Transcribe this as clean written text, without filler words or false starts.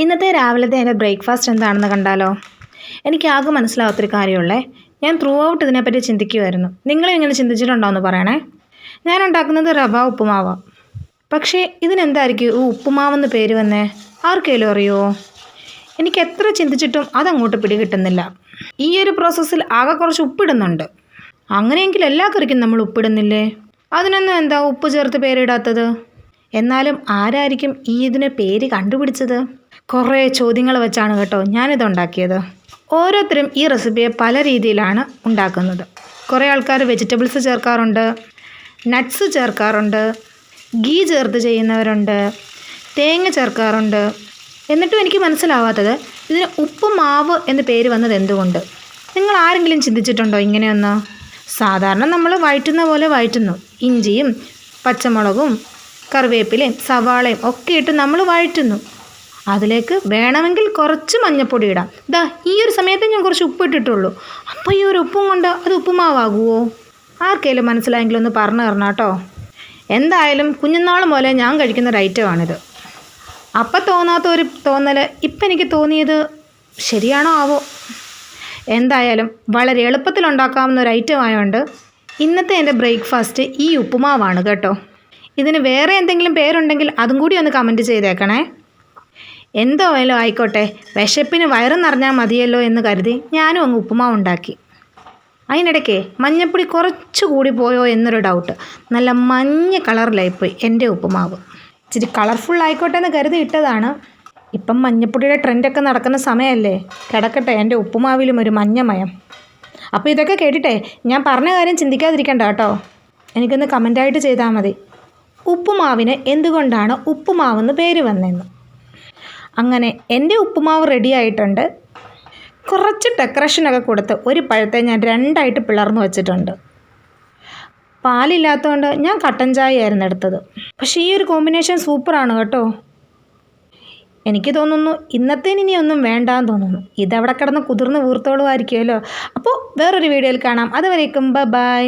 ഇന്നത്തെ രാവിലത്തെ എൻ്റെ ബ്രേക്ക്ഫാസ്റ്റ് എന്താണെന്ന് കണ്ടാലോ? എനിക്ക് ആകെ മനസ്സിലാവാത്തൊരു കാര്യമുള്ളേ. ഞാൻ ത്രൂ ഔട്ട് ഇതിനെപ്പറ്റി ചിന്തിക്കുമായിരുന്നു. നിങ്ങളും ഇങ്ങനെ ചിന്തിച്ചിട്ടുണ്ടോ എന്ന് പറയണേ. ഞാൻ ഉണ്ടാക്കുന്നത് റവ ഉപ്പുമാവാണ്. പക്ഷേ ഇതിനെന്തായിരിക്കും ഈ ഉപ്പുമാവെന്ന് പേര് വന്നേ? ആർക്കെങ്കിലും അറിയുമോ? എനിക്ക് എത്ര ചിന്തിച്ചിട്ടും അതങ്ങോട്ട് പിടികിട്ടുന്നില്ല. ഈ ഒരു പ്രോസസ്സിൽ ആകെ കുറച്ച് ഉപ്പിടുന്നുണ്ട്. അങ്ങനെയെങ്കിൽ എല്ലാ കറിക്കും നമ്മൾ ഉപ്പിടുന്നില്ലേ? അതിനൊന്നും എന്താ ഉപ്പ് ചേർത്ത് പേരിടാത്തത്? എന്നാലും ആരായിരിക്കും ഇതിന് പേര് കണ്ടുപിടിച്ചത്? കുറേ ചോദ്യങ്ങൾ വെച്ചാണ് കേട്ടോ ഞാനിതുണ്ടാക്കിയത്. ഓരോരുത്തരും ഈ റെസിപ്പിയെ പല രീതിയിലാണ് ഉണ്ടാക്കുന്നത്. കുറേ ആൾക്കാർ വെജിറ്റബിൾസ് ചേർക്കാറുണ്ട്, നട്ട്സ് ചേർക്കാറുണ്ട്, ഗീ ചേർത്ത് ചെയ്യുന്നവരുണ്ട്, തേങ്ങ ചേർക്കാറുണ്ട്. എന്നിട്ടും എനിക്ക് മനസ്സിലാവാത്തത് ഇതിന് ഉപ്പുമാവ് എന്ന് പേര് വന്നത് എന്തുകൊണ്ട്? നിങ്ങൾ ആരെങ്കിലും ചിന്തിച്ചിട്ടുണ്ടോ ഇങ്ങനെയൊന്ന്? സാധാരണ നമ്മൾ വഴറ്റുന്ന പോലെ വഴറ്റുന്നു. ഇഞ്ചിയും പച്ചമുളകും കറിവേപ്പിലയും സവാളയും ഒക്കെ ഇട്ട് നമ്മൾ വഴറ്റുന്നു. അതിലേക്ക് വേണമെങ്കിൽ കുറച്ച് മഞ്ഞൾപ്പൊടി ഇടാം. ഈ ഒരു സമയത്ത് ഞാൻ കുറച്ച് ഉപ്പ് ഇട്ടിട്ടുള്ളൂ. അപ്പോൾ ഈ ഒരു ഉപ്പും കൊണ്ട് അത് ഉപ്പുമാവാകുമോ? ആർക്കെങ്കിലും മനസ്സിലായെങ്കിലും ഒന്ന് പറഞ്ഞു തരണം കേട്ടോ. എന്തായാലും കുഞ്ഞുനാൾ പോലെ ഞാൻ കഴിക്കുന്ന ഒരു ഐറ്റമാണിത്. അപ്പം തോന്നാത്ത ഒരു തോന്നൽ ഇപ്പം എനിക്ക് തോന്നിയത് ശരിയാണോ ആവോ? എന്തായാലും വളരെ എളുപ്പത്തിൽ ഉണ്ടാക്കാവുന്ന ഒരു ഐറ്റം ആയതുകൊണ്ട് ഇന്നത്തെ എൻ്റെ ബ്രേക്ക്ഫാസ്റ്റ് ഈ ഉപ്പുമാവാണ് കേട്ടോ. ഇതിന് വേറെ എന്തെങ്കിലും പേരുണ്ടെങ്കിൽ അതും കൂടി ഒന്ന് കമൻറ്റ് ചെയ്തേക്കണേ. എന്തോ ആയാലും ആയിക്കോട്ടെ, വിശപ്പിന് വയറ് നിറഞ്ഞാൽ മതിയല്ലോ എന്ന് കരുതി ഞാനും അങ്ങ് ഉപ്പുമാവ് ഉണ്ടാക്കി. അതിനിടയ്ക്ക് മഞ്ഞൾപ്പൊടി കുറച്ച് കൂടി പോയോ എന്നൊരു ഡൗട്ട്. നല്ല മഞ്ഞ കളറിലായിപ്പോയി എൻ്റെ ഉപ്പുമാവ്. ഇച്ചിരി കളർഫുൾ ആയിക്കോട്ടെ എന്ന് കരുതി ഇട്ടതാണ്. ഇപ്പം മഞ്ഞൾപ്പൊടിയുടെ ട്രെൻഡൊക്കെ നടക്കുന്ന സമയമല്ലേ. കിടക്കട്ടെ എൻ്റെ ഉപ്പുമാവിലും ഒരു മഞ്ഞമയം. അപ്പോൾ ഇതൊക്കെ കേട്ടിട്ടേ ഞാൻ പറഞ്ഞ കാര്യം ചിന്തിക്കാതിരിക്കണ്ട കേട്ടോ. എനിക്കൊന്ന് കമൻ്റായിട്ട് ചെയ്താൽ മതി. ഉപ്പുമാവിന് എന്തുകൊണ്ടാണ് ഉപ്പുമാവെന്ന് പേര് വന്നതെന്ന്. അങ്ങനെ എൻ്റെ ഉപ്പുമാവ് റെഡി ആയിട്ടുണ്ട്. കുറച്ച് ഡെക്കറേഷനൊക്കെ കൊടുത്ത് ഒരു പഴത്തെ ഞാൻ രണ്ടായിട്ട് പിളർന്നു വെച്ചിട്ടുണ്ട്. പാലില്ലാത്തതുകൊണ്ട് ഞാൻ കട്ടൻ ചായ ആയിരുന്നു എടുത്തത്. പക്ഷേ ഈ ഒരു കോമ്പിനേഷൻ സൂപ്പറാണ് കേട്ടോ. എനിക്ക് തോന്നുന്നു ഇന്നത്തേന് ഇനി ഒന്നും വേണ്ടാന്ന് തോന്നുന്നു. ഇതവിടെ കിടന്ന് കുതിർന്ന് വീർത്തോളുമായിരിക്കുമല്ലോ. അപ്പോൾ വേറൊരു വീഡിയോയിൽ കാണാം. അതുവരേക്കും ബൈ.